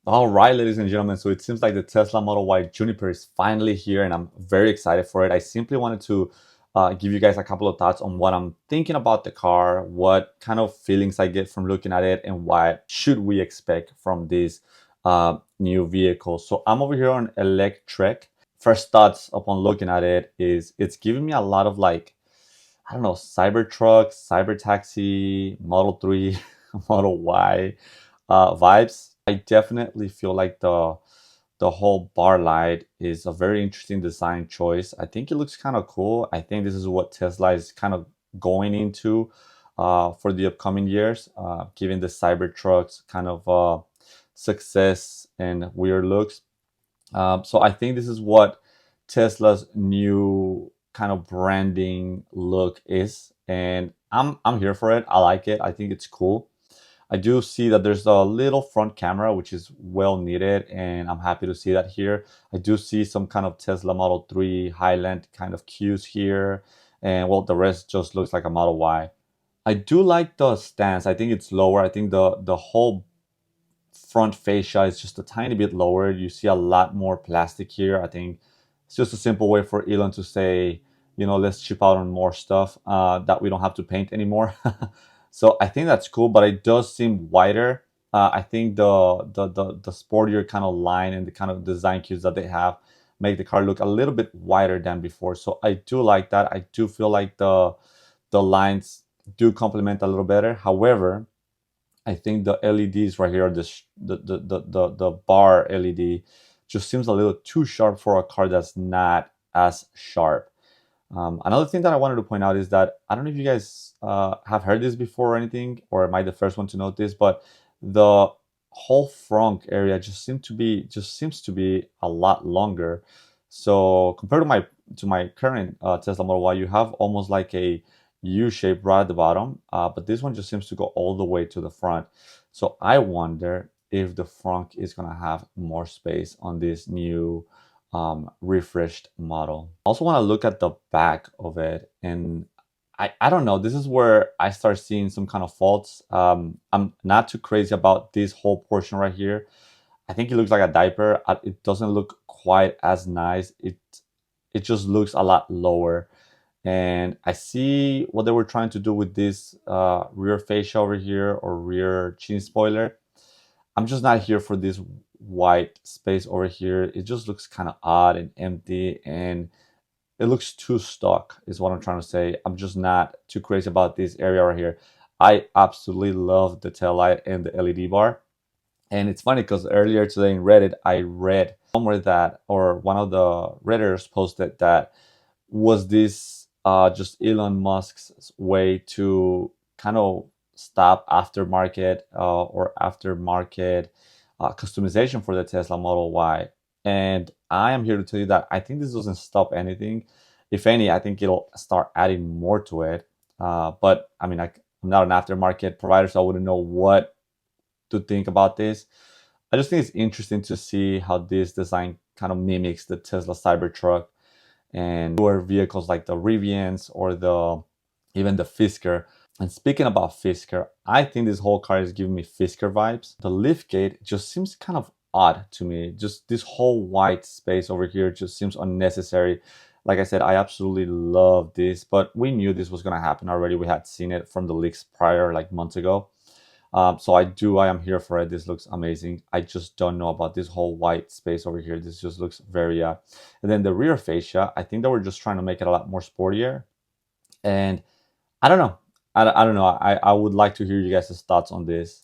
All right, ladies and gentlemen, so it seems like the Tesla Model Y Juniper is finally here, and I'm very excited for it. I simply wanted to give you guys a couple of thoughts on what I'm thinking about the car, what kind of feelings I get from looking at it, and what should we expect from this new vehicle. So I'm over here on Electrek. First thoughts upon looking at it is it's giving me a lot of like, I don't know, Cybertruck, Cyber Taxi, Model 3, Model Y vibes. I definitely feel like the whole bar light is a very interesting design choice. I think it looks kind of cool. I think this is what Tesla is kind of going into for the upcoming years, given the Cybertruck's kind of success and weird looks. So I think this is what Tesla's new kind of branding look is, and I'm here for it. I like it. I think it's cool. I do see that there's a little front camera, which is well needed, and I'm happy to see that here. I do see some kind of Tesla Model 3 Highland kind of cues here, and well, the rest just looks like a Model Y. I do like the stance. I think it's lower. I think the whole front fascia is just a tiny bit lower. You see a lot more plastic here. I think it's just a simple way for Elon to say, you know, let's chip out on more stuff that we don't have to paint anymore. So I think that's cool, but it does seem wider. I think the sportier kind of line and the kind of design cues that they have make the car look a little bit wider than before. So I do like that. I do feel like the lines do complement a little better. However, I think the LEDs right here, the bar LED, just seems a little too sharp for a car that's not as sharp. Another thing that I wanted to point out is that I don't know if you guys have heard this before or anything, or am I the first one to note this, but the whole front area just seems to be a lot longer. So compared to my current Tesla Model Y, you have almost like a U shape right at the bottom, but this one just seems to go all the way to the front. So I wonder if the front is gonna have more space on this new refreshed model. I also want to look at the back of it, and I don't know, this is where I start seeing some kind of faults. I'm not too crazy about this whole portion right here. I think it looks like a diaper. It doesn't look quite as nice. It just looks a lot lower. And I see what they were trying to do with this rear fascia over here, or rear chin spoiler. I'm just not here for this white space over here. It just looks kind of odd and empty, and it looks too stock is what I'm trying to say. I'm just not too crazy about this area right here. I absolutely love the tail light and the LED bar. And it's funny because earlier today in Reddit, I read somewhere that, or one of the Redditors posted that was this just Elon Musk's way to kind of stop aftermarket or aftermarket customization for the Tesla Model Y. And I am here to tell you that I think this doesn't stop anything. If any, I think it'll start adding more to it. But I mean, I'm not an aftermarket provider, so I wouldn't know what to think about this. I just think it's interesting to see how this design kind of mimics the Tesla Cybertruck and newer vehicles like the Rivians or the even the Fisker. And speaking about Fisker, I think this whole car is giving me Fisker vibes. The liftgate just seems kind of odd to me. Just this whole white space over here just seems unnecessary. Like I said, I absolutely love this, but we knew this was going to happen already. We had seen it from the leaks prior, like months ago. So I am here for it. This looks amazing. I just don't know about this whole white space over here. This just looks very, and then the rear fascia, I think that we're just trying to make it a lot more sportier. And I don't know. I don't know. I would like to hear you guys' thoughts on this.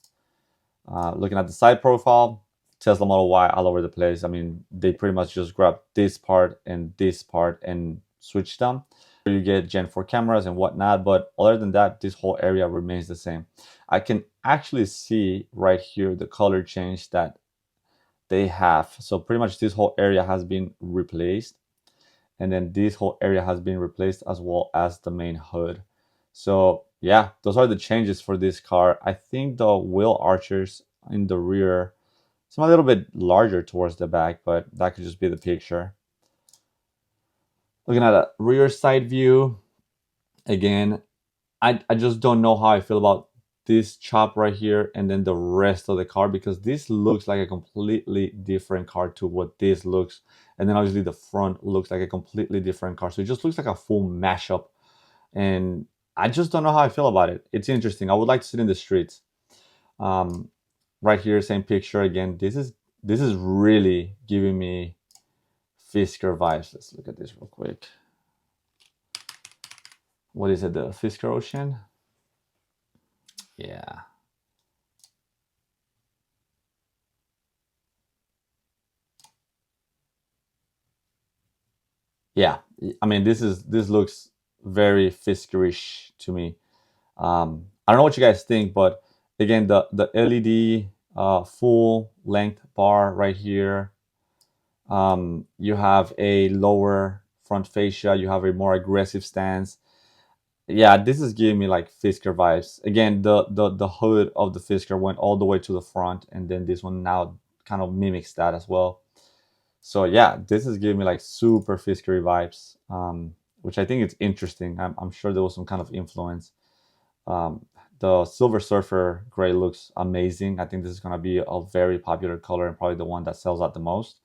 Looking at the side profile, Tesla Model Y all over the place. I mean, they pretty much just grab this part and switch them. You get Gen 4 cameras and whatnot, but other than that, this whole area remains the same. I can actually see right here the color change that they have. So pretty much this whole area has been replaced, and then this whole area has been replaced as well as the main hood. So yeah, those are the changes for this car. I think the wheel archers in the rear seem a little bit larger towards the back, but that could just be the picture. Looking at a rear side view, again, I just don't know how I feel about this chop right here and then the rest of the car, because this looks like a completely different car to what this looks. And then obviously the front looks like a completely different car. So it just looks like a full mashup. And I just don't know how I feel about it. It's interesting. I would like to sit in the streets. Um, right here, same picture again. This is really giving me Fisker vibes. Let's look at this real quick. What is it? The Fisker Ocean? Yeah. Yeah. I mean, this looks very Fiskerish to me. I don't know what you guys think, but again, the LED full length bar right here. You have a lower front fascia. You have a more aggressive stance. Yeah, this is giving me like Fisker vibes. Again, the hood of the Fisker went all the way to the front, and then this one now kind of mimics that as well. So yeah, this is giving me like super Fiskery vibes, which I think it's interesting. I'm sure there was some kind of influence. Um, the Silver Surfer gray looks amazing. I think this is gonna be a very popular color and probably the one that sells out the most.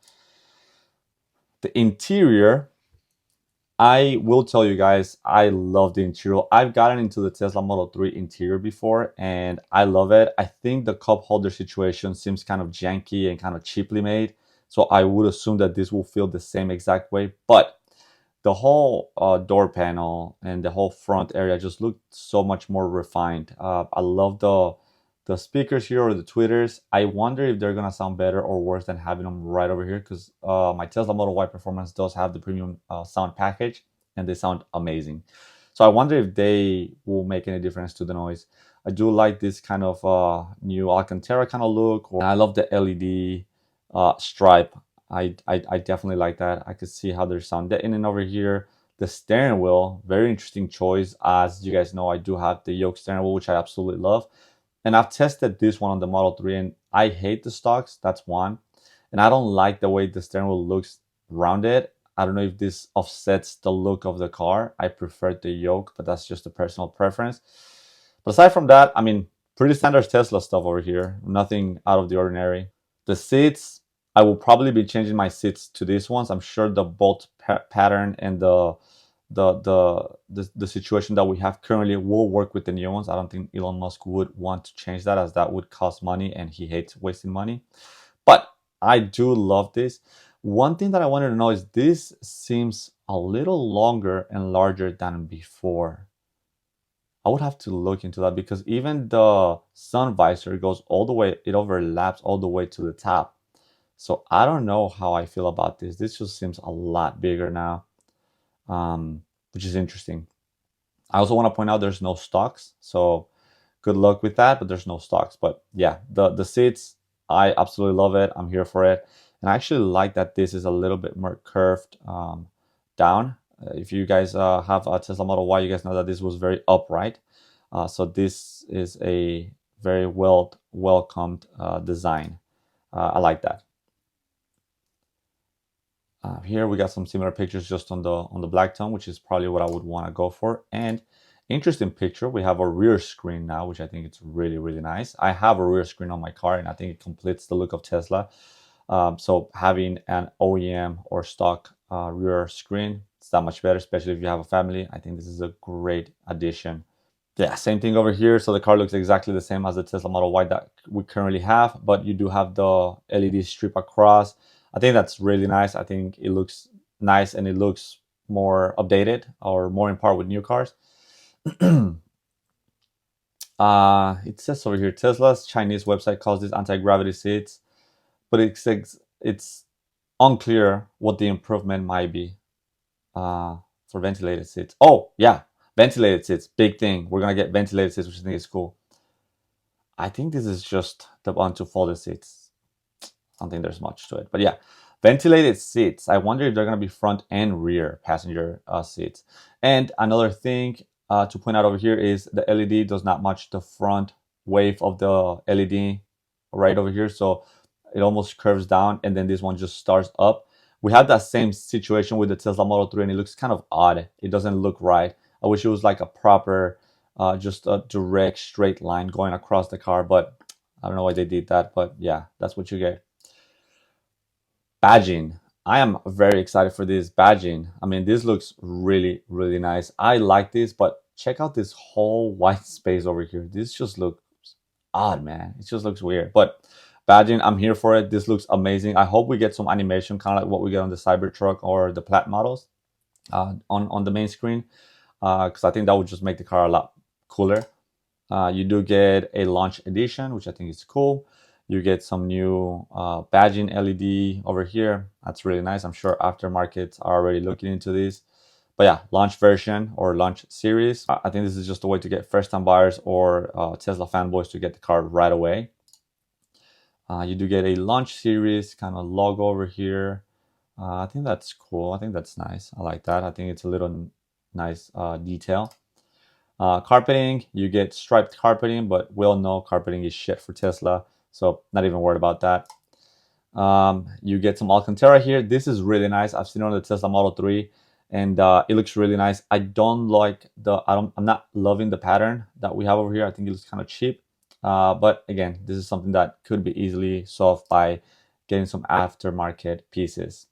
The interior, I will tell you guys, I love the interior. I've gotten into the Tesla Model 3 interior before and I love it. I think the cup holder situation seems kind of janky and kind of cheaply made. So I would assume that this will feel the same exact way. But the whole door panel and the whole front area just looked so much more refined. I love the speakers here or the tweeters. I wonder if they're gonna sound better or worse than having them right over here, because my Tesla Model Y Performance does have the premium sound package and they sound amazing. So I wonder if they will make any difference to the noise. I do like this kind of new Alcantara kind of look. I love the LED stripe. I definitely like that. I could see how there's sound deadening over here. The steering wheel, very interesting choice. As you guys know, I do have the yoke steering wheel, which I absolutely love. And I've tested this one on the Model 3 and I hate the stocks. That's one. And I don't like the way the steering wheel looks rounded. I don't know if this offsets the look of the car. I prefer the yoke, but that's just a personal preference. But aside from that, I mean, pretty standard Tesla stuff over here. Nothing out of the ordinary. The seats, I will probably be changing my seats to these ones. I'm sure the bolt pattern and the situation that we have currently will work with the new ones. I don't think Elon Musk would want to change that, as that would cost money and he hates wasting money. But I do love this. One thing that I wanted to know is this seems a little longer and larger than before. I would have to look into that because even the sun visor goes all the way, it overlaps all the way to the top. So I don't know how I feel about this. This just seems a lot bigger now, which is interesting. I also want to point out there's no stocks, so good luck with that, but there's no stocks. But yeah, the seats, I absolutely love it. I'm here for it. And I actually like that this is a little bit more curved down. If you guys have a Tesla Model Y, you guys know that this was very upright. So this is a very welcomed design. I like that. Here we got some similar pictures just on the black tone, which is probably what I would want to go for. And interesting picture, we have a rear screen now, which I think it's really nice. I have a rear screen on my car and I think it completes the look of Tesla. So having an OEM or stock rear screen, it's that much better, especially if you have a family. I think this is a great addition. Yeah, same thing over here. So the car looks exactly the same as the Tesla Model Y that we currently have, but you do have the LED strip across. I think that's really nice. I think it looks nice and it looks more updated or more in par with new cars. It says over here, Tesla's Chinese website calls this anti-gravity seats, but it's unclear what the improvement might be for ventilated seats. Oh, yeah, ventilated seats, big thing. We're gonna get ventilated seats, which I think is cool. I think this is just the one to folded seats. I don't think there's much to it, but yeah, ventilated seats. I wonder if they're gonna be front and rear passenger seats. And another thing to point out over here is the LED does not match the front wave of the LED right over here, so it almost curves down, and then this one just starts up. We have that same situation with the Tesla Model 3, and it looks kind of odd. It doesn't look right. I wish it was like a proper just a direct straight line going across the car, but I don't know why they did that, but yeah, that's what you get. Badging. I am very excited for this badging. I mean, this looks really, really nice. I like this, but check out this whole white space over here. This just looks odd, man. It just looks weird. But badging, I'm here for it. This looks amazing. I hope we get some animation, kind of like what we get on the Cybertruck or the Plaid models on the main screen, because I think that would just make the car a lot cooler. You do get a launch edition, which I think is cool. You get some new badging LED over here. That's really nice. I'm sure aftermarkets are already looking into this. But yeah, launch version or launch series. I think this is just a way to get first-time buyers or Tesla fanboys to get the car right away. You do get a launch series kind of logo over here. I think that's cool. I think that's nice. I like that. I think it's a little nice detail. Carpeting, you get striped carpeting, but we all know carpeting is shit for Tesla, so not even worried about that. You get some Alcantara here. This is really nice. I've seen it on the Tesla Model 3, and it looks really nice. I don't like I'm not loving the pattern that we have over here. I think it looks kind of cheap. But again, this is something that could be easily solved by getting some aftermarket pieces.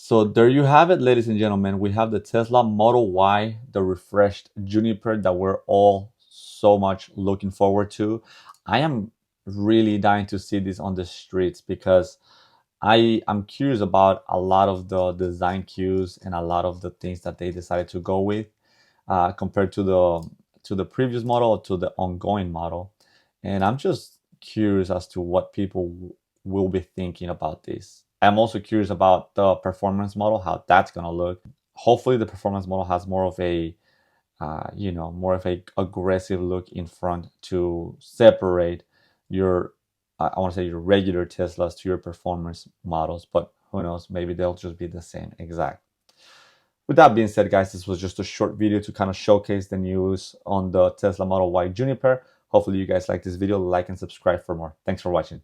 So there you have it, ladies and gentlemen. We have the Tesla Model Y, the refreshed Juniper that we're all so much looking forward to. I am really dying to see this on the streets because I'm curious about a lot of the design cues and a lot of the things that they decided to go with compared to the previous model or to the ongoing model. And I'm just curious as to what people will be thinking about this. I'm also curious about the performance model, how that's gonna look. Hopefully, the performance model has more of a, more of a aggressive look in front to separate your, I want to say your regular Teslas to your performance models. But who knows? Maybe they'll just be the same exact. With that being said, guys, this was just a short video to kind of showcase the news on the Tesla Model Y Juniper. Hopefully, you guys like this video. Like and subscribe for more. Thanks for watching.